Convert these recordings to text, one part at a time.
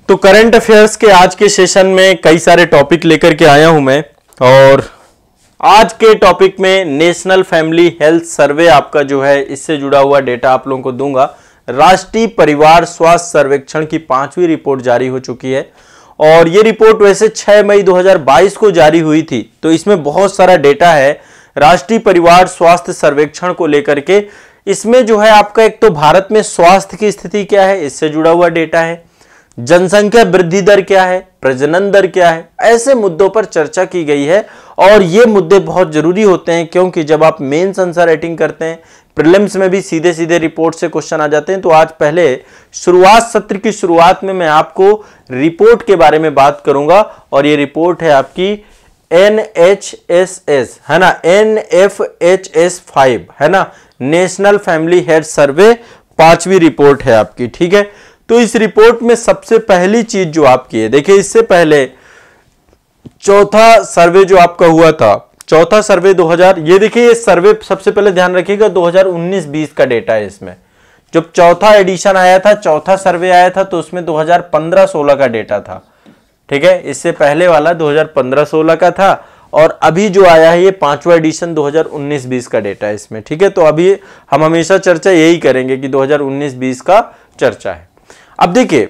तो current affairs के आज के सेशन में कई सारे टॉपिक लेकर के आया हूं मैं, और आज के टॉपिक में नेशनल फैमिली हेल्थ सर्वे आपका जो है इससे जुड़ा हुआ डेटा आप लोगों को दूंगा। राष्ट्रीय परिवार स्वास्थ्य सर्वेक्षण की 5वीं रिपोर्ट जारी हो चुकी है और ये रिपोर्ट वैसे 6 मई 2022 को जारी हुई थी। तो इसमें बहुत सारा डेटा है राष्ट्रीय परिवार स्वास्थ्य सर्वेक्षण को लेकर के। इसमें जो है आपका एक तो भारत में स्वास्थ्य की स्थिति क्या है इससे जुड़ा हुआ डेटा है, जनसंख्या वृद्धि दर क्या है, प्रजनन दर क्या है, ऐसे मुद्दों पर चर्चा की गई है। और ये मुद्दे बहुत जरूरी होते हैं क्योंकि जब आप मेंस आंसर राइटिंग करते हैं, प्रीलिम्स में भी सीधे सीधे रिपोर्ट से क्वेश्चन आ जाते हैं। तो आज पहले सत्र की शुरुआत में मैं आपको रिपोर्ट के बारे में बात करूंगा और ये रिपोर्ट है आपकी NHSS है ना, NFHS 5 है ना, नेशनल फैमिली हेल्थ सर्वे 5वीं रिपोर्ट है आपकी। ठीक है, तो इस रिपोर्ट में सबसे पहली चीज जो आपकी है, देखिए इससे पहले चौथा सर्वे जो आपका हुआ था, चौथा सर्वे 2000, ये देखिए ये सर्वे सबसे पहले ध्यान रखिएगा 2019-20 का डेटा है। इसमें जब चौथा एडिशन आया था, चौथा सर्वे आया था, तो उसमें 2015-16 का डेटा था। ठीक है, इससे पहले वाला 2015-16 का था और अभी जो आया है ये 5वां एडिशन 2019-20 का डेटा है इसमें। ठीक है, तो अभी हम हमेशा चर्चा यही करेंगे कि 2019-20 का चर्चा है। अब देखिए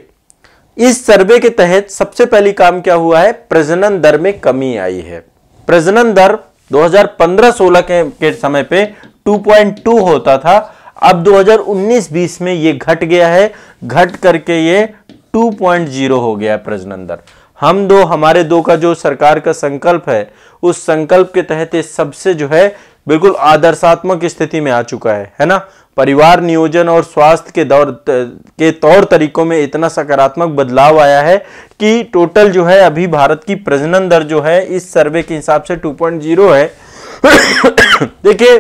इस सर्वे के तहत सबसे पहली काम क्या हुआ है, प्रजनन दर में कमी आई है। प्रजनन दर 2015-16 के समय पे 2.2 होता था, अब 2019-20 में ये घट गया है, घट करके ये 2.0 हो गया है प्रजनन दर। हमारे दो का जो सरकार का संकल्प है, उस संकल्प के तहत ये सबसे जो है बिल्कुल आदर्शात्मक स्थिति में आ चुका है ना। परिवार नियोजन और स्वास्थ्य के तौर तरीकों में इतना सकारात्मक बदलाव आया है कि टोटल जो है अभी भारत की प्रजनन दर जो है इस सर्वे के हिसाब से 2.0 है। देखिए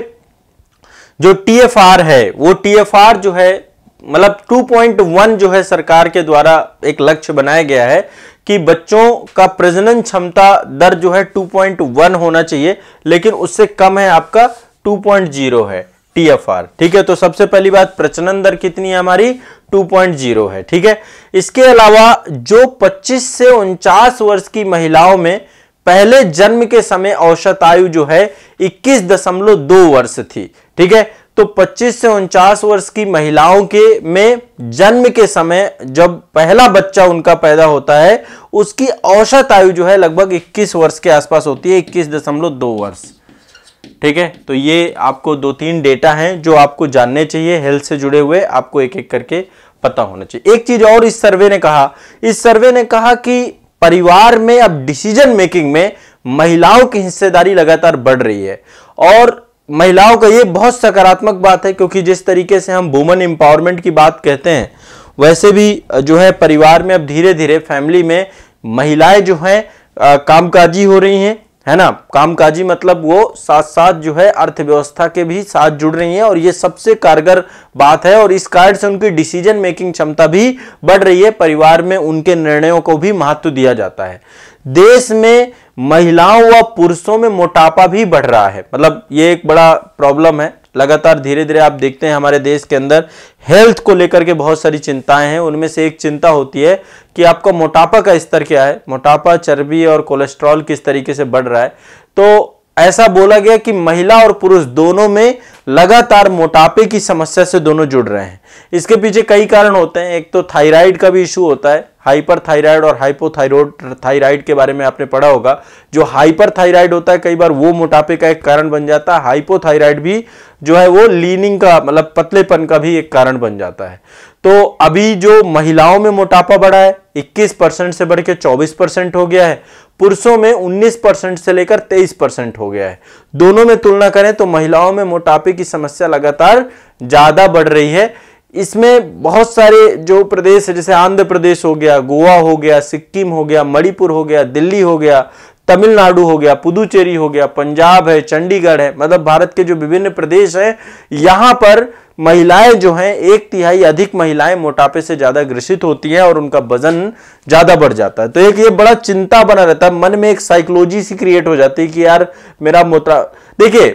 जो TFR है, वो TFR जो है मतलब 2.1 जो है सरकार के द्वारा एक लक्ष्य बनाया गया है कि बच्चों का प्रजनन क्षमता दर जो है 2.1 होना चाहिए, लेकिन उससे कम है आपका 2.0 है TFR। ठीक है, तो सबसे पहली बात प्रजनन दर कितनी है हमारी, 2.0 है। ठीक है, इसके अलावा जो 25 से 49 वर्ष की महिलाओं में पहले जन्म के समय औसत आयु जो है 21.2 वर्ष थी। ठीक है, तो 25 से 49 वर्ष की महिलाओं के में जन्म के समय जब पहला बच्चा उनका पैदा होता है, उसकी औसत आयु जो है लगभग 21 वर्ष के आसपास होती है, 21.2 वर्ष। ठीक है, तो ये आपको 2-3 डेटा हैं जो आपको जानने चाहिए, हेल्थ से जुड़े हुए आपको एक एक करके पता होना चाहिए। एक चीज और इस सर्वे ने कहा कि परिवार में अब डिसीजन मेकिंग में महिलाओं की हिस्सेदारी लगातार बढ़ रही है और महिलाओं का ये बहुत सकारात्मक बात है, क्योंकि जिस तरीके से हम वुमेन एम्पावरमेंट की बात कहते हैं, वैसे भी जो है परिवार में अब धीरे धीरे फैमिली में महिलाएं जो हैं कामकाजी हो रही हैं, है ना। कामकाजी मतलब वो साथ साथ जो है अर्थव्यवस्था के भी साथ जुड़ रही हैं और ये सबसे कारगर बात है और इस कारण से उनकी डिसीजन मेकिंग क्षमता भी बढ़ रही है, परिवार में उनके निर्णयों को भी महत्व दिया जाता है। देश में महिलाओं व पुरुषों में मोटापा भी बढ़ रहा है, मतलब ये एक बड़ा प्रॉब्लम है। लगातार धीरे धीरे आप देखते हैं हमारे देश के अंदर हेल्थ को लेकर के बहुत सारी चिंताएं हैं। उनमें से एक चिंता होती है कि आपका मोटापा का स्तर क्या है, मोटापा, चर्बी और कोलेस्ट्रॉल किस तरीके से बढ़ रहा है। तो ऐसा बोला गया कि महिला और पुरुष दोनों में लगातार मोटापे की समस्या से दोनों जुड़ रहे हैं। इसके पीछे कई कारण होते हैं। एक तो थायराइड का भी इशू होता है, हाइपर थायराइड और हाइपोथायराइड के बारे में आपने पढ़ा होगा। जो हाइपर थायराइड होता है कई बार वो मोटापे का एक कारण बन जाता है, हाइपोथायराइड भी जो है वो लीनिंग का मतलब पतलेपन का भी एक कारण बन जाता है। तो अभी जो महिलाओं में मोटापा बढ़ा है 21% से बढ़ के 24% हो गया है, पुरुषों में 19% से लेकर 23% हो गया है। दोनों में तुलना करें तो महिलाओं में मोटापे की समस्या लगातार ज्यादा बढ़ रही है। इसमें बहुत सारे जो प्रदेश है, जैसे आंध्र प्रदेश हो गया, गोवा हो गया, सिक्किम हो गया, मणिपुर हो गया, दिल्ली हो गया, तमिलनाडु हो गया, पुदुचेरी हो गया, पंजाब है, चंडीगढ़ है, मतलब भारत के जो विभिन्न प्रदेश हैं, यहां पर महिलाएं जो हैं 1/3 अधिक महिलाएं मोटापे से ज्यादा ग्रसित होती हैं और उनका वजन ज्यादा बढ़ जाता है। तो एक ये बड़ा चिंता बना रहता है, मन में एक साइकोलॉजी सी क्रिएट हो जाती है कि यार मेरा देखिए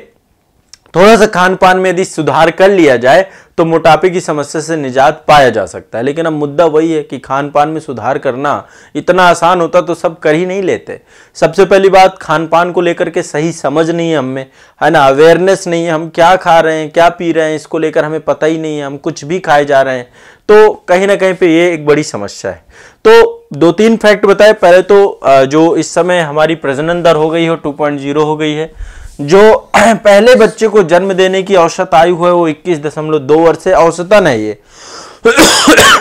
थोड़ा सा खान पान में यदि सुधार कर लिया जाए तो मोटापे की समस्या से निजात पाया जा सकता है। लेकिन अब मुद्दा वही है कि खान पान में सुधार करना इतना आसान होता तो सब कर ही नहीं लेते। सबसे पहली बात, खान पान को लेकर के सही समझ नहीं है हमें, है ना, अवेयरनेस नहीं है, हम क्या खा रहे हैं क्या पी रहे हैं इसको लेकर हमें पता ही नहीं है, हम कुछ भी खाए जा रहे हैं, तो कहीं ना कहीं पे ये एक बड़ी समस्या है। तो 2-3 फैक्ट बताए। पहले तो जो इस समय हमारी प्रजनन दर हो गई हो 2.0 हो गई है। जो पहले बच्चे को जन्म देने की औसत आयु है वो 21.2 वर्ष है, औसतन है ये।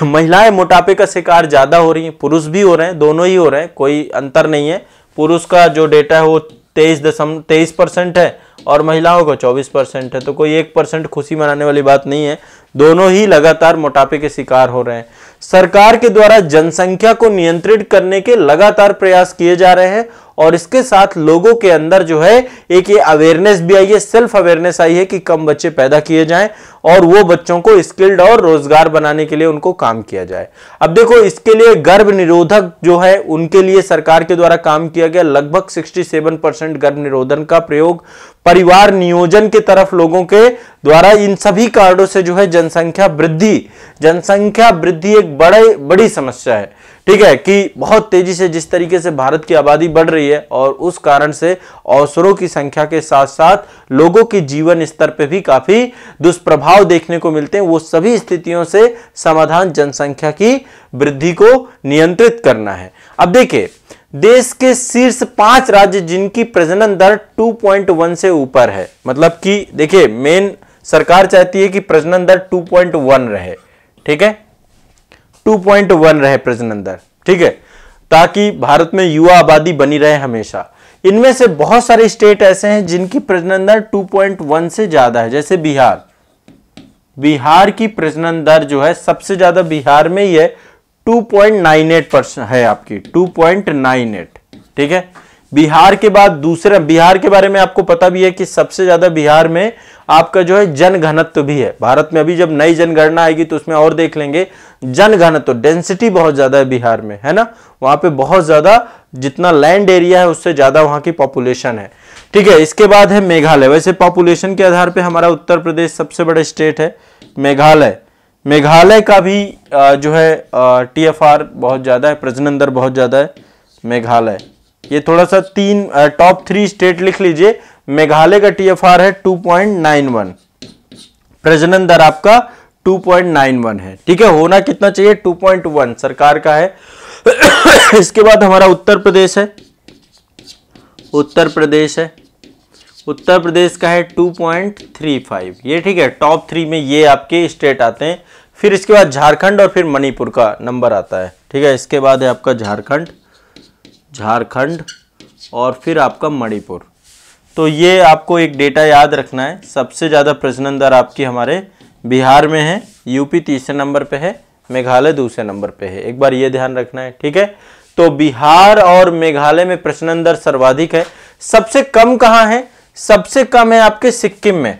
महिलाएं मोटापे का शिकार ज्यादा हो रही हैं, पुरुष भी हो रहे हैं, दोनों ही हो रहे हैं, कोई अंतर नहीं है। पुरुष का जो डेटा है वो 23% है और महिलाओं का 24% है, तो कोई 1% खुशी मनाने वाली बात नहीं है। दोनों ही लगातार मोटापे के शिकार हो रहे हैं। सरकार के द्वारा जनसंख्या को नियंत्रित करने के लगातार प्रयास किए जा रहे हैं और इसके साथ लोगों के अंदर जो है एक ये अवेयरनेस भी आई है, सेल्फ अवेयरनेस आई है कि कम बच्चे पैदा किए जाएं और वो बच्चों को स्किल्ड और रोजगार बनाने के लिए उनको काम किया जाए। अब देखो, इसके लिए गर्भ निरोधक जो है उनके लिए सरकार के द्वारा काम किया गया। लगभग 67% गर्भ निरोधन का प्रयोग परिवार नियोजन की तरफ लोगों के द्वारा, इन सभी कारणों से जो है जनसंख्या वृद्धि एक बड़ी समस्या है। ठीक है कि बहुत तेजी से जिस तरीके से भारत की आबादी बढ़ रही है और उस कारण से अवसरों की संख्या के साथ साथ लोगों के जीवन स्तर पे भी काफी दुष्प्रभाव देखने को मिलते हैं। वो सभी स्थितियों से समाधान जनसंख्या की वृद्धि को नियंत्रित करना है। अब देखिए, देश के शीर्ष 5 राज्य जिनकी प्रजनन दर 2.1 से ऊपर है, मतलब कि देखिए मेन सरकार चाहती है कि प्रजनन दर 2.1 रहे, ठीक है, 2.1 रहे प्रजनन दर, ठीक है, ताकि भारत में युवा आबादी बनी रहे हमेशा। इनमें से बहुत सारे स्टेट ऐसे हैं जिनकी प्रजनन दर 2.1 से ज्यादा है, जैसे बिहार की प्रजनन दर जो है सबसे ज्यादा बिहार में ही है, 2.98% है आपकी, 2.98, ठीक है। बिहार के बाद दूसरा, बिहार के बारे में आपको पता भी है कि सबसे ज्यादा बिहार में आपका जो है जनघनत्व भी है। भारत में अभी जब नई जनगणना आएगी तो उसमें और देख लेंगे, जनघनत्व डेंसिटी बहुत ज्यादा है बिहार में, है ना, वहां पे बहुत ज्यादा, जितना लैंड एरिया है उससे ज्यादा वहां की पॉपुलेशन है, ठीक है। इसके बाद है मेघालय। वैसे पॉपुलेशन के आधार पर हमारा उत्तर प्रदेश सबसे बड़ा स्टेट है। मेघालय का भी जो है TFR बहुत ज्यादा है, प्रजनन दर बहुत ज्यादा है मेघालय। ये थोड़ा सा टॉप 3 स्टेट लिख लीजिए। मेघालय का TFR है 2.91, प्रजनन दर आपका 2.91 है, ठीक है। होना कितना चाहिए? 2.1 सरकार का है। इसके बाद हमारा उत्तर प्रदेश है, उत्तर प्रदेश का है 2.35, ये ठीक है, टॉप 3 में ये आपके स्टेट आते हैं। फिर इसके बाद झारखंड और फिर मणिपुर का नंबर आता है, ठीक है। इसके बाद है आपका झारखंड और फिर आपका मणिपुर। तो ये आपको एक डेटा याद रखना है। सबसे ज़्यादा प्रजनन दर आपकी हमारे बिहार में है, यूपी तीसरे नंबर पे है, मेघालय दूसरे नंबर पे है, एक बार ये ध्यान रखना है, ठीक है। तो बिहार और मेघालय में प्रजनन दर सर्वाधिक है। सबसे कम कहाँ है? सबसे कम है आपके सिक्किम में।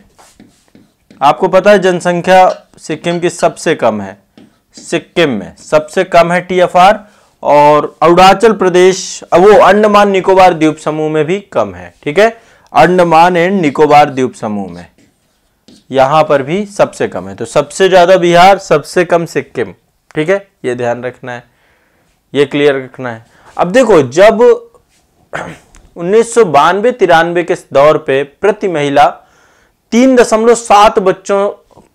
आपको पता है जनसंख्या सिक्किम की सबसे कम है, सिक्किम में सबसे कम है TFR, और अरुणाचल प्रदेश, वो अंडमान निकोबार द्वीप समूह में भी कम है, ठीक है, अंडमान एंड निकोबार द्वीप समूह में यहां पर भी सबसे कम है। तो सबसे ज्यादा बिहार, सबसे कम सिक्किम, ठीक है, ये ध्यान रखना है, ये क्लियर रखना है। अब देखो, जब 1992-93 के दौर पे प्रति महिला 3.7 बच्चों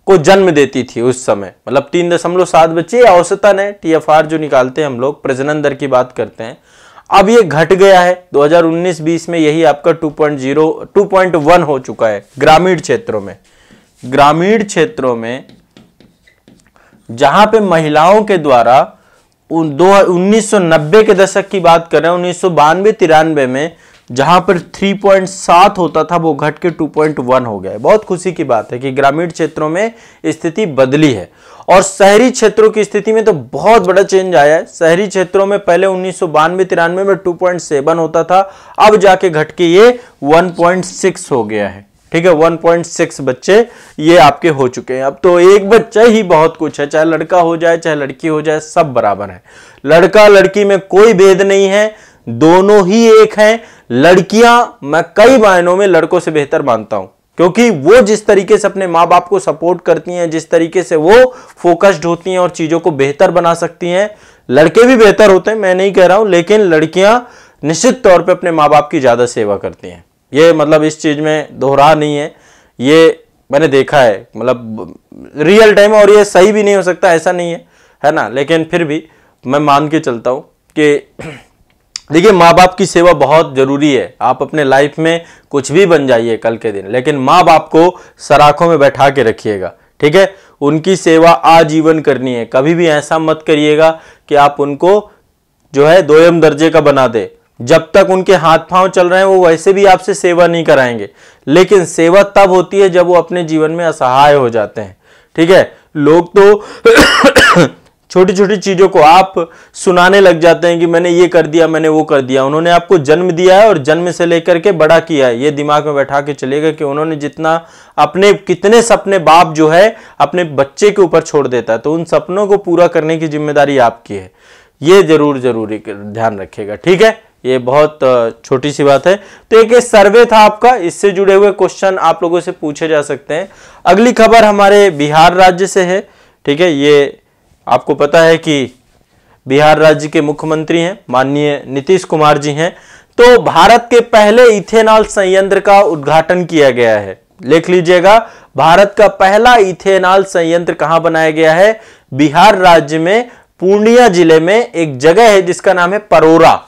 को जन्म देती थी उस समय, मतलब 3.7 बच्चे औसतन है, TFR जो निकालते हैं हम लोग, प्रजनन दर की बात करते हैं। अब ये घट गया है 2019-20 में, यही आपका 2.1 हो चुका है ग्रामीण क्षेत्रों में जहां पे महिलाओं के द्वारा 1990 के दशक की बात कर रहे हैं, 1992-93 में जहां पर 3.7 होता था वो घट के 2.1 हो गया है। बहुत खुशी की बात है कि ग्रामीण क्षेत्रों में स्थिति बदली है। और शहरी क्षेत्रों की स्थिति में तो बहुत बड़ा चेंज आया है। शहरी क्षेत्रों में पहले 1992-93 में 2.7 होता था, अब जाके घट के ये 1.6 हो गया है, ठीक है, 1.6 बच्चे ये आपके हो चुके हैं। अब तो एक बच्चा ही बहुत कुछ है, चाहे लड़का हो जाए चाहे लड़की हो जाए, सब बराबर है। लड़का लड़की में कोई भेद नहीं है, दोनों ही एक हैं। लड़कियां मैं कई मायनों में लड़कों से बेहतर मानता हूं, क्योंकि वो जिस तरीके से अपने माँ बाप को सपोर्ट करती हैं, जिस तरीके से वो फोकस्ड होती हैं और चीजों को बेहतर बना सकती हैं। लड़के भी बेहतर होते हैं, मैं नहीं कह रहा हूं, लेकिन लड़कियां निश्चित तौर पे अपने माँ बाप की ज्यादा सेवा करती हैं। ये मतलब इस चीज में दोहरा नहीं है, ये मैंने देखा है, मतलब रियल टाइम, और ये सही भी नहीं हो सकता, ऐसा नहीं है ना, लेकिन फिर भी मैं मान के चलता हूं कि देखिए माँ बाप की सेवा बहुत जरूरी है। आप अपने लाइफ में कुछ भी बन जाइए कल के दिन, लेकिन माँ बाप को सराखों में बैठा के रखिएगा, ठीक है। उनकी सेवा आजीवन करनी है। कभी भी ऐसा मत करिएगा कि आप उनको जो है दोयम दर्जे का बना दे। जब तक उनके हाथ पांव चल रहे हैं वो वैसे भी आपसे सेवा नहीं कराएंगे, लेकिन सेवा तब होती है जब वो अपने जीवन में असहाय हो जाते हैं, ठीक है। लोग तो छोटी छोटी चीजों को आप सुनाने लग जाते हैं कि मैंने ये कर दिया, मैंने वो कर दिया। उन्होंने आपको जन्म दिया है और जन्म से लेकर के बड़ा किया है। ये दिमाग में बैठा के चलेगा कि उन्होंने जितना अपने कितने सपने बाप जो है अपने बच्चे के ऊपर छोड़ देता है, तो उन सपनों को पूरा करने की जिम्मेदारी आपकी है। ये जरूरी ध्यान रखिएगा, ठीक है। ये बहुत छोटी सी बात है। तो एक सर्वे था आपका, इससे जुड़े हुए क्वेश्चन आप लोगों से पूछे जा सकते हैं। अगली खबर हमारे बिहार राज्य से है, ठीक है। ये आपको पता है कि बिहार राज्य के मुख्यमंत्री हैं माननीय नीतीश कुमार जी हैं। तो भारत के पहले इथेनॉल संयंत्र का उद्घाटन किया गया है। लिख लीजिएगा, भारत का पहला इथेनॉल संयंत्र कहां बनाया गया है? बिहार राज्य में पूर्णिया जिले में एक जगह है जिसका नाम है परोरा।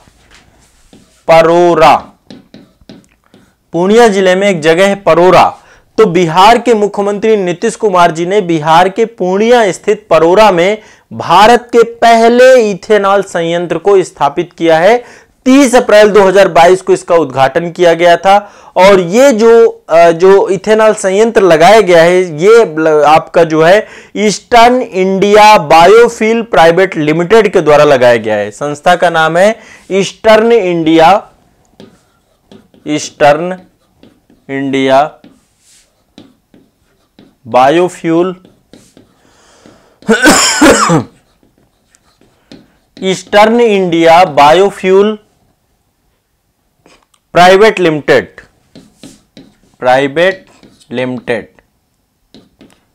पूर्णिया जिले में एक जगह है परोरा। तो बिहार के मुख्यमंत्री नीतीश कुमार जी ने बिहार के पूर्णिया स्थित परोरा में भारत के पहले इथेनॉल संयंत्र को स्थापित किया है। 30 अप्रैल 2022 को इसका उद्घाटन किया गया था। और ये जो इथेनॉल संयंत्र लगाया गया है, ये आपका जो है eastern India biofuel private limited के द्वारा लगाया गया है। संस्था का नाम है eastern India biofuel eastern India biofuel private limited,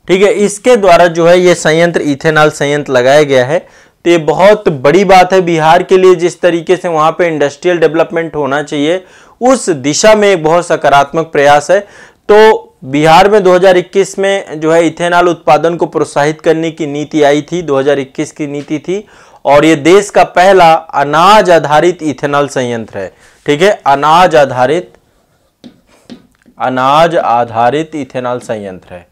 ठीक है। इसके द्वारा जो है ये संयंत्र इथेनॉल संयंत्र लगाया गया है। तो ये बहुत बड़ी बात है बिहार के लिए। जिस तरीके से वहां पे इंडस्ट्रियल डेवलपमेंट होना चाहिए, उस दिशा में एक बहुत सकारात्मक प्रयास है। तो बिहार में 2021 में जो है इथेनॉल उत्पादन को प्रोत्साहित करने की नीति आई थी, 2021 की नीति थी। और ये देश का पहला अनाज आधारित इथेनॉल संयंत्र है, ठीक है। अनाज आधारित इथेनॉल संयंत्र है।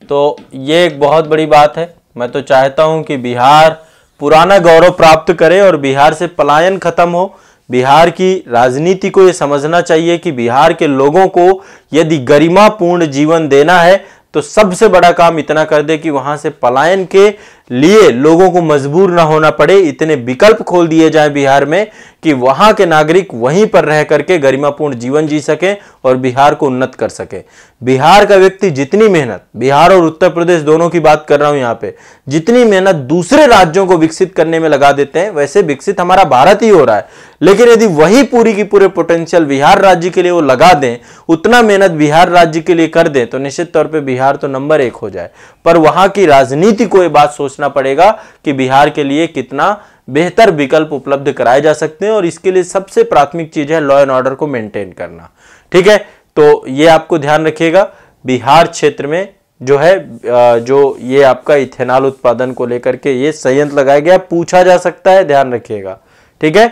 तो ये एक बहुत बड़ी बात है। मैं तो चाहता हूं कि बिहार पुराना गौरव प्राप्त करे और बिहार से पलायन खत्म हो। बिहार की राजनीति को यह समझना चाहिए कि बिहार के लोगों को यदि गरिमापूर्ण जीवन देना है तो सबसे बड़ा काम इतना कर दे कि वहां से पलायन के लिए लोगों को मजबूर ना होना पड़े। इतने विकल्प खोल दिए जाएं बिहार में कि वहां के नागरिक वहीं पर रह करके गरिमापूर्ण जीवन जी सके और बिहार को उन्नत कर सके। बिहार का व्यक्ति जितनी मेहनत, बिहार और उत्तर प्रदेश दोनों की बात कर रहा हूं यहां पे, जितनी मेहनत दूसरे राज्यों को विकसित करने में लगा देते हैं, वैसे विकसित हमारा भारत ही हो रहा है। लेकिन यदि वही पूरी की पूरे पोटेंशियल बिहार राज्य के लिए वो लगा दें, उतना मेहनत बिहार राज्य के लिए कर दें, तो निश्चित तौर पर बिहार तो नंबर 1 हो जाए। पर वहां की राजनीति को यह बात सोचना पड़ेगा कि बिहार के लिए कितना बेहतर विकल्प उपलब्ध कराए जा सकते हैं। और इसके लिए सबसे प्राथमिक चीज है लॉ एंड ऑर्डर को मेंटेन करना, ठीक है। तो ये आपको ध्यान रखिएगा। बिहार क्षेत्र में जो है जो ये आपका इथेनॉल उत्पादन को लेकर के ये संयंत्र लगाया गया, पूछा जा सकता है, ध्यान रखिएगा, ठीक है।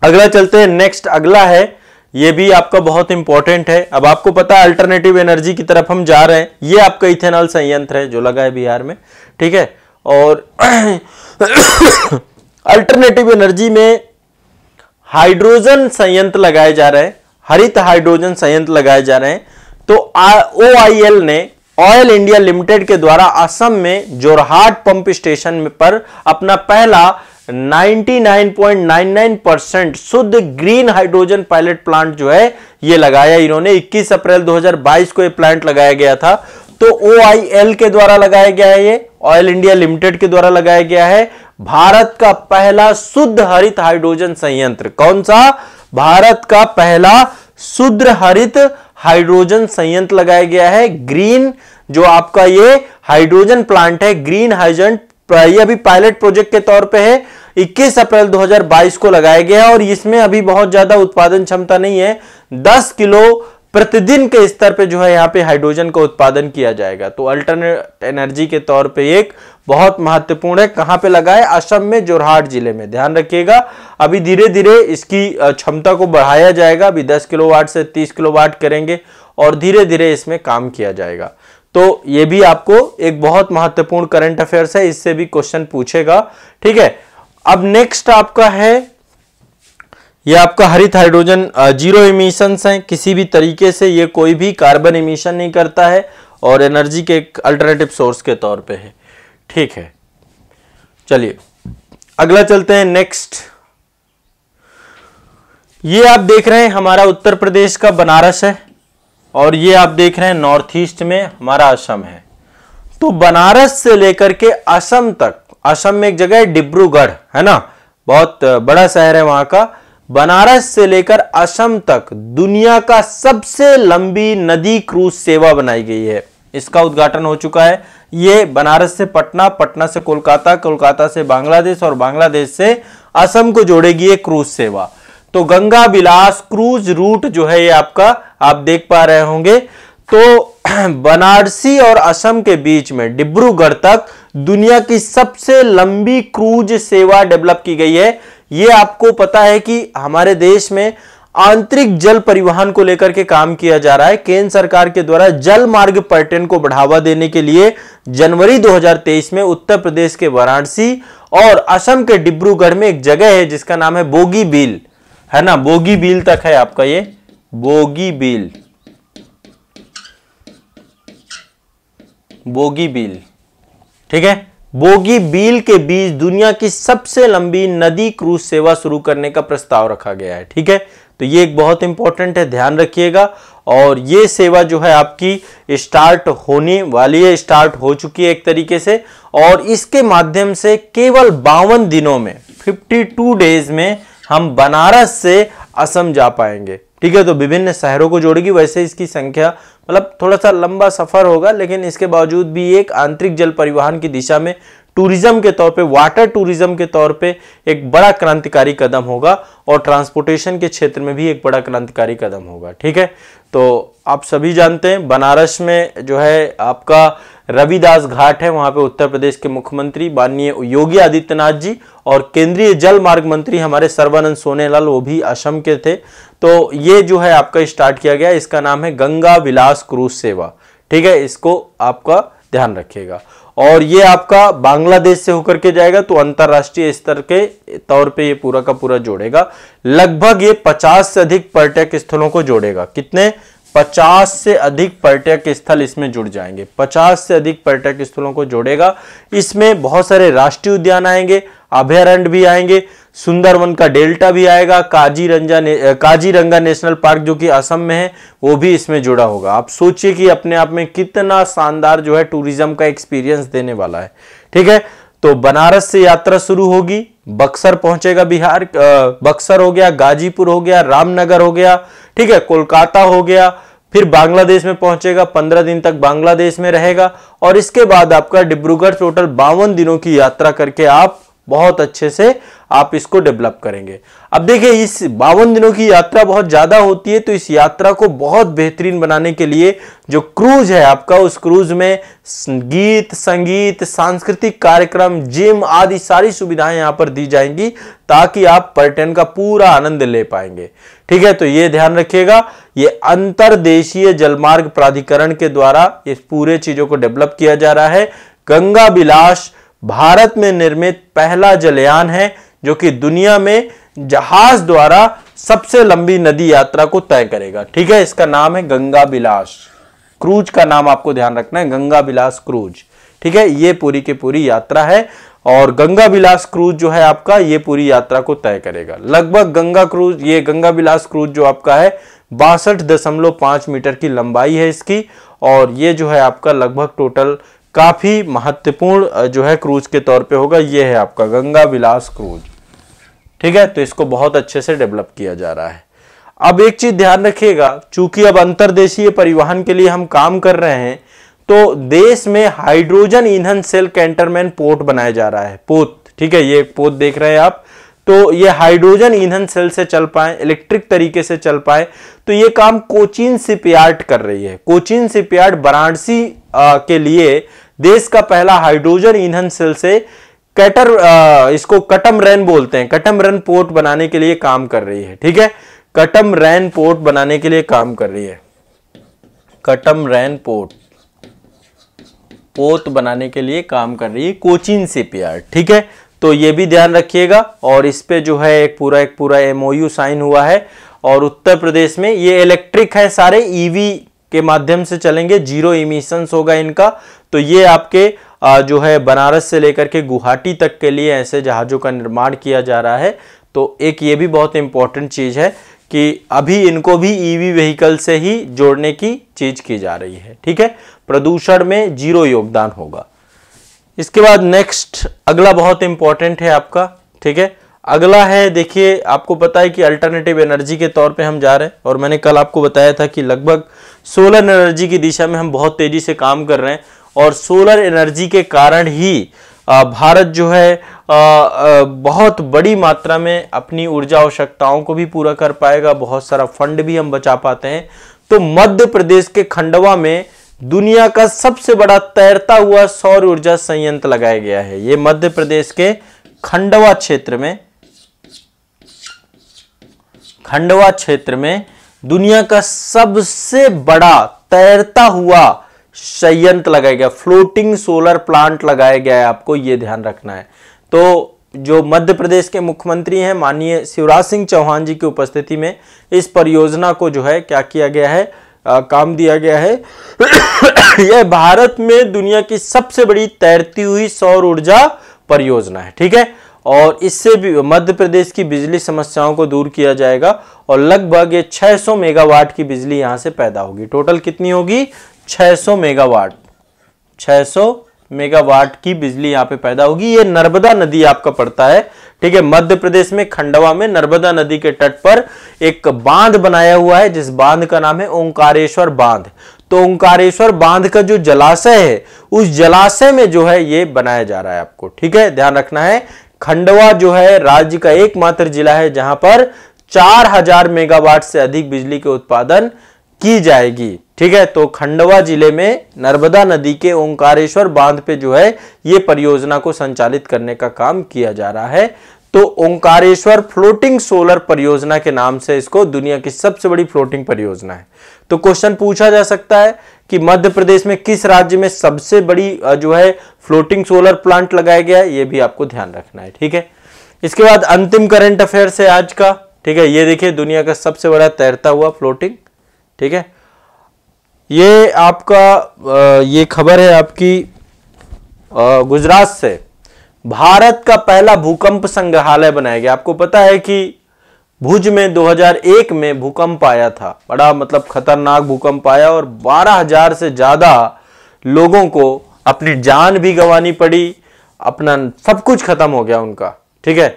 अगला चलते हैं, नेक्स्ट अगला है, ये भी आपका बहुत इंपॉर्टेंट है। अब आपको पता है अल्टरनेटिव एनर्जी की तरफ हम जा रहे हैं। ये आपका इथेनॉल संयंत्र है जो लगा है बिहार में, ठीक है। और अल्टरनेटिव एनर्जी में हाइड्रोजन संयंत्र लगाए जा रहे हैं, हरित हाइड्रोजन संयंत्र लगाए जा रहे हैं। तो OIL ने, ऑयल इंडिया लिमिटेड के द्वारा असम में जोरहाट पंप स्टेशन पर अपना पहला 99.99% शुद्ध ग्रीन हाइड्रोजन पायलट प्लांट जो है ये लगाया इन्होंने। 21 अप्रैल 2022 को ये प्लांट लगाया गया था। तो OIL के द्वारा लगाया गया है, ये ऑयल इंडिया लिमिटेड के द्वारा लगाया गया है भारत का पहला शुद्ध हरित हाइड्रोजन संयंत्र। कौन सा? भारत का पहला शुद्ध हरित हाइड्रोजन संयंत्र लगाया गया है। ग्रीन जो आपका ये हाइड्रोजन प्लांट है, ग्रीन हाइड्रोजन, ये अभी पायलट प्रोजेक्ट के तौर पे है, 21 अप्रैल 2022 को लगाया गया है और इसमें अभी बहुत ज्यादा उत्पादन क्षमता नहीं है, 10 किलो प्रतिदिन के स्तर पे जो है यहाँ पे हाइड्रोजन का उत्पादन किया जाएगा। तो अल्टरनेट एनर्जी के तौर पे एक बहुत महत्वपूर्ण है। कहां पे लगा है? असम में जोरहाट जिले में, ध्यान रखिएगा। अभी धीरे धीरे इसकी क्षमता को बढ़ाया जाएगा, अभी 10 किलोवाट से 30 किलोवाट करेंगे और धीरे धीरे इसमें काम किया जाएगा। तो ये भी आपको एक बहुत महत्वपूर्ण करंट अफेयर्स है, इससे भी क्वेश्चन पूछेगा, ठीक है। अब नेक्स्ट आपका है, ये आपका हरित हाइड्रोजन जीरो इमिशंस है, किसी भी तरीके से ये कोई भी कार्बन इमिशन नहीं करता है और एनर्जी के एक अल्टरनेटिव सोर्स के तौर पे है, ठीक है। चलिए अगला चलते हैं नेक्स्ट। ये आप देख रहे हैं हमारा उत्तर प्रदेश का बनारस है और ये आप देख रहे हैं नॉर्थ ईस्ट में हमारा असम है। तो बनारस से लेकर के असम तक, असम में एक जगह है डिब्रूगढ़, है ना, बहुत बड़ा शहर है वहां का। बनारस से लेकर असम तक दुनिया का सबसे लंबी नदी क्रूज सेवा बनाई गई है, इसका उद्घाटन हो चुका है। ये बनारस से पटना, पटना से कोलकाता, कोलकाता से बांग्लादेश और बांग्लादेश से असम को जोड़ेगी ये क्रूज सेवा। तो गंगा विलास क्रूज रूट जो है ये आपका आप देख पा रहे होंगे। तो बनारसी और असम के बीच में डिब्रूगढ़ तक दुनिया की सबसे लंबी क्रूज सेवा डेवलप की गई है। ये आपको पता है कि हमारे देश में आंतरिक जल परिवहन को लेकर के काम किया जा रहा है। केंद्र सरकार के द्वारा जल मार्ग पर्यटन को बढ़ावा देने के लिए जनवरी 2023 में उत्तर प्रदेश के वाराणसी और असम के डिब्रूगढ़ में एक जगह है जिसका नाम है बोगीबील, है ना, बोगीबील तक है आपका ये बोगीबील, बोगीबील, ठीक है। बोगीबील के बीच दुनिया की सबसे लंबी नदी क्रूज सेवा शुरू करने का प्रस्ताव रखा गया है, ठीक है। तो ये एक बहुत इंपॉर्टेंट है, ध्यान रखिएगा। और ये सेवा जो है आपकी स्टार्ट होने वाली है, स्टार्ट हो चुकी है एक तरीके से, और इसके माध्यम से केवल 52 दिनों में 52 डेज में हम बनारस से असम जा पाएंगे, ठीक है। तो विभिन्न शहरों को जोड़ेगी, वैसे इसकी संख्या मतलब थोड़ा सा लंबा सफर होगा, लेकिन इसके बावजूद भी एक आंतरिक जल परिवहन की दिशा में टूरिज्म के तौर पे, वाटर टूरिज्म के तौर पे एक बड़ा क्रांतिकारी कदम होगा और ट्रांसपोर्टेशन के क्षेत्र में भी एक बड़ा क्रांतिकारी कदम होगा, ठीक है। तो आप सभी जानते हैं बनारस में जो है आपका रविदास घाट है, वहां पे उत्तर प्रदेश के मुख्यमंत्री माननीय योगी आदित्यनाथ जी और केंद्रीय जल मार्ग मंत्री हमारे सर्बानंद सोनोवाल वो भी असम के थे। तो ये जो है आपका स्टार्ट किया गया, इसका नाम है गंगा विलास क्रूज सेवा, ठीक है, इसको आपका ध्यान रखिएगा। और ये आपका बांग्लादेश से होकर के जाएगा, तो अंतरराष्ट्रीय स्तर के तौर पे ये पूरा का पूरा जोड़ेगा। लगभग ये 50 से अधिक पर्यटक स्थलों को जोड़ेगा। कितने? 50 से अधिक पर्यटक स्थल इसमें जुड़ जाएंगे, 50 से अधिक पर्यटक स्थलों को जोड़ेगा। इसमें बहुत सारे राष्ट्रीय उद्यान आएंगे, अभयारण्य भी आएंगे, सुंदरवन का डेल्टा भी आएगा, काजीरंगा नेशनल पार्क जो कि असम में है वो भी इसमें जुड़ा होगा। आप सोचिए कि अपने आप में कितना शानदार जो है टूरिज्म का एक्सपीरियंस देने वाला है, ठीक है। तो बनारस से यात्रा शुरू होगी, बक्सर पहुंचेगा बिहार, बक्सर हो गया, गाजीपुर हो गया, रामनगर हो गया, ठीक है, कोलकाता हो गया, फिर बांग्लादेश में पहुंचेगा, 15 दिन तक बांग्लादेश में रहेगा और इसके बाद आपका डिब्रूगढ़। टोटल 52 दिनों की यात्रा करके आप बहुत अच्छे से आप इसको डेवलप करेंगे। अब देखिए इस 52 दिनों की यात्रा बहुत ज्यादा होती है, तो इस यात्रा को बहुत बेहतरीन बनाने के लिए जो क्रूज है आपका, उस क्रूज में गीत संगीत, सांस्कृतिक कार्यक्रम, जिम आदि सारी सुविधाएं यहां पर दी जाएंगी ताकि आप पर्यटन का पूरा आनंद ले पाएंगे, ठीक है। तो ये ध्यान रखिएगा, ये अंतरदेशीय जलमार्ग प्राधिकरण के द्वारा इस पूरे चीजों को डेवलप किया जा रहा है। गंगा विलास भारत में निर्मित पहला जलयान है जो कि दुनिया में जहाज द्वारा सबसे लंबी नदी यात्रा को तय करेगा, ठीक है। इसका नाम है गंगा विलास क्रूज, का नाम आपको ध्यान रखना है, गंगा विलास क्रूज, ठीक है। ये पूरी की पूरी यात्रा है और गंगा विलास क्रूज जो है आपका ये पूरी यात्रा को तय करेगा। लगभग ये गंगा विलास क्रूज जो आपका है 62.5 मीटर की लंबाई है इसकी, और ये जो है आपका लगभग टोटल काफी महत्वपूर्ण जो है क्रूज के तौर पे होगा। ये है आपका गंगा विलास क्रूज, ठीक है। तो इसको बहुत अच्छे से डेवलप किया जा रहा है। अब एक चीज ध्यान रखिएगा, चूंकि अब अंतर्देशीय परिवहन के लिए हम काम कर रहे हैं, तो देश में हाइड्रोजन ईंधन सेल कैंटरमैन पोत बनाया जा रहा है। पोत, ठीक है, ये पोत देख रहे हैं आप, तो ये हाइड्रोजन ईंधन सेल से चल पाए, इलेक्ट्रिक तरीके से चल पाए, तो ये काम कोचीन शिपयार्ड कर रही है। कोचीन शिपयार्ड वाराणसी के लिए देश का पहला हाइड्रोजन ईंधन सेल से इसको कटमरैन बोलते हैं, कटमरैन पोर्ट बनाने के लिए काम कर रही है। ठीक है, कटमरैन पोर्ट बनाने के लिए काम कर रही है, कटमरैन पोत बनाने के लिए काम कर रही है कोचीन शिपयार्ड। ठीक है, तो ये भी ध्यान रखिएगा। और इस पे जो है एक पूरा एमओयू साइन हुआ है। और उत्तर प्रदेश में ये इलेक्ट्रिक है, सारे ईवी के माध्यम से चलेंगे, जीरो इमिशंस होगा इनका। तो ये आपके जो है बनारस से लेकर के गुवाहाटी तक के लिए ऐसे जहाजों का निर्माण किया जा रहा है। तो एक ये भी बहुत इंपॉर्टेंट चीज है कि अभी इनको भी ईवी व्हीकल से ही जोड़ने की चीज की जा रही है। ठीक है, प्रदूषण में जीरो योगदान होगा। इसके बाद नेक्स्ट अगला बहुत इंपॉर्टेंट है आपका। ठीक है, अगला है, देखिए आपको पता है कि अल्टरनेटिव एनर्जी के तौर पे हम जा रहे हैं, और मैंने कल आपको बताया था कि लगभग सोलर एनर्जी की दिशा में हम बहुत तेजी से काम कर रहे हैं। और सोलर एनर्जी के कारण ही भारत जो है बहुत बड़ी मात्रा में अपनी ऊर्जा आवश्यकताओं को भी पूरा कर पाएगा, बहुत सारा फंड भी हम बचा पाते हैं। तो मध्य प्रदेश के खंडवा में दुनिया का सबसे बड़ा तैरता हुआ सौर ऊर्जा संयंत्र लगाया गया है। ये मध्य प्रदेश के खंडवा क्षेत्र में दुनिया का सबसे बड़ा तैरता हुआ संयंत्र लगाया गया, फ्लोटिंग सोलर प्लांट लगाया गया है। आपको यह ध्यान रखना है। तो जो मध्य प्रदेश के मुख्यमंत्री हैं माननीय शिवराज सिंह चौहान जी की उपस्थिति में इस परियोजना को जो है क्या किया गया है, काम दिया गया है। यह भारत में दुनिया की सबसे बड़ी तैरती हुई सौर ऊर्जा परियोजना है। ठीक है, और इससे भी मध्य प्रदेश की बिजली समस्याओं को दूर किया जाएगा। और लगभग ये 600 मेगावाट की बिजली यहां से पैदा होगी। टोटल कितनी होगी? 600 मेगावाट। 600 मेगावाट की बिजली यहां पे पैदा होगी। ये नर्मदा नदी आपका पड़ता है। ठीक है, मध्य प्रदेश में खंडवा में नर्मदा नदी के तट पर एक बांध बनाया हुआ है, जिस बांध का नाम है ओंकारेश्वर बांध। तो ओंकारेश्वर बांध का जो जलाशय है, उस जलाशय में जो है ये बनाया जा रहा है आपको। ठीक है, ध्यान रखना है। खंडवा जो है राज्य का एकमात्र जिला है जहां पर 4000 मेगावाट से अधिक बिजली के उत्पादन की जाएगी। ठीक है, तो खंडवा जिले में नर्मदा नदी के ओंकारेश्वर बांध पे जो है ये परियोजना को संचालित करने का काम किया जा रहा है। तो ओंकारेश्वर फ्लोटिंग सोलर परियोजना के नाम से इसको दुनिया की सबसे बड़ी फ्लोटिंग परियोजना है। तो क्वेश्चन पूछा जा सकता है कि मध्य प्रदेश में किस राज्य में सबसे बड़ी जो है फ्लोटिंग सोलर प्लांट लगाया गया है, ये भी आपको ध्यान रखना है। ठीक है, इसके बाद अंतिम करंट अफेयर्स है आज का। ठीक है, ये देखिए दुनिया का सबसे बड़ा तैरता हुआ फ्लोटिंग। ठीक है, ये आपका ये खबर है आपकी गुजरात से। भारत का पहला भूकंप संग्रहालय बनाया गया। आपको पता है कि भुज में 2001 में भूकंप आया था, बड़ा मतलब खतरनाक भूकंप आया और 12,000 से ज्यादा लोगों को अपनी जान भी गंवानी पड़ी, अपना सब कुछ खत्म हो गया उनका। ठीक है,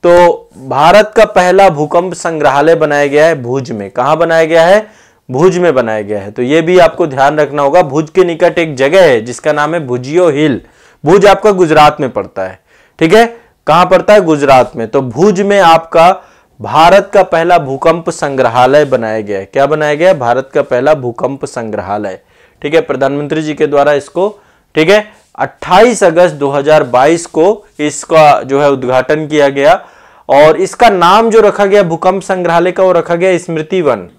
तो भारत का पहला भूकंप संग्रहालय बनाया गया है भुज में। कहां बनाया गया है? भुज में बनाया गया है। तो यह भी आपको ध्यान रखना होगा। भुज के निकट एक जगह है जिसका नाम है भुजियो हिल। भुज आपका गुजरात में पड़ता है। ठीक है, कहां पड़ता है? गुजरात में। तो भुज में आपका भारत का पहला भूकंप संग्रहालय बनाया गया है। क्या बनाया गया? भारत का पहला भूकंप संग्रहालय। ठीक है, प्रधानमंत्री जी के द्वारा इसको, ठीक है, 28 अगस्त 2022 को इसका जो है उद्घाटन किया गया। और इसका नाम जो रखा गया भूकंप संग्रहालय का, वो रखा गया स्मृति वन।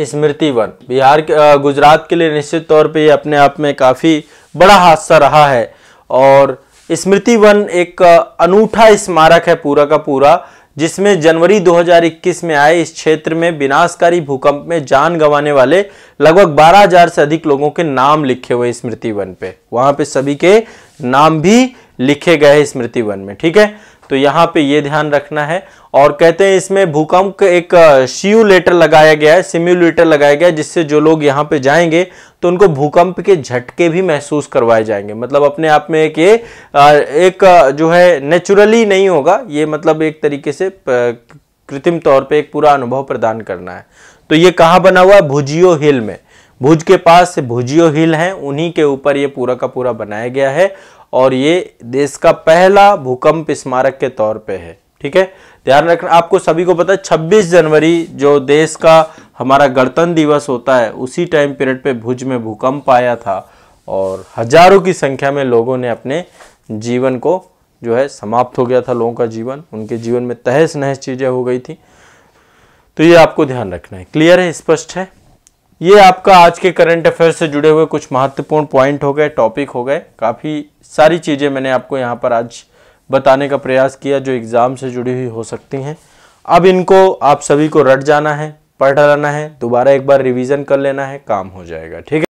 स्मृति वन बिहार के गुजरात के लिए निश्चित तौर पे ये अपने आप में काफी बड़ा हादसा रहा है। और स्मृति वन एक अनूठा स्मारक है पूरा का पूरा, जिसमें जनवरी 2021 में आए इस क्षेत्र में विनाशकारी भूकंप में जान गंवाने वाले लगभग 12,000 से अधिक लोगों के नाम लिखे हुए स्मृति वन पे। वहां पे सभी के नाम भी लिखे गए स्मृति वन में। ठीक है, तो यहाँ पे ये ध्यान रखना है। और कहते हैं इसमें भूकंप का एक सिम्युलेटर लगाया गया है, जिससे जो लोग यहाँ पे जाएंगे तो उनको भूकंप के झटके भी महसूस करवाए जाएंगे। मतलब अपने आप में एक जो है नेचुरली नहीं होगा ये, मतलब एक तरीके से कृत्रिम तौर पे एक पूरा अनुभव प्रदान करना है। तो ये कहाँ बना हुआ है? भुजियो हिल में। भुज के पास से भुजियो हिल है, उन्हीं के ऊपर ये पूरा का पूरा बनाया गया है और ये देश का पहला भूकंप स्मारक के तौर पे है। ठीक है, ध्यान रखना। आपको सभी को पता है 26 जनवरी जो देश का हमारा गणतंत्र दिवस होता है, उसी टाइम पीरियड पे भुज में भूकंप आया था और हजारों की संख्या में लोगों ने अपने जीवन को जो है समाप्त हो गया था, लोगों का जीवन, उनके जीवन में तहस नहस चीजें हो गई थी। तो ये आपको ध्यान रखना है। क्लियर है, स्पष्ट है? ये आपका आज के करंट अफेयर से जुड़े हुए कुछ महत्वपूर्ण पॉइंट हो गए, टॉपिक हो गए। काफ़ी सारी चीज़ें मैंने आपको यहाँ पर आज बताने का प्रयास किया जो एग्ज़ाम से जुड़ी हुई हो सकती हैं। अब इनको आप सभी को रट जाना है, पढ़ लेना है, दोबारा एक बार रिवीजन कर लेना है, काम हो जाएगा। ठीक है।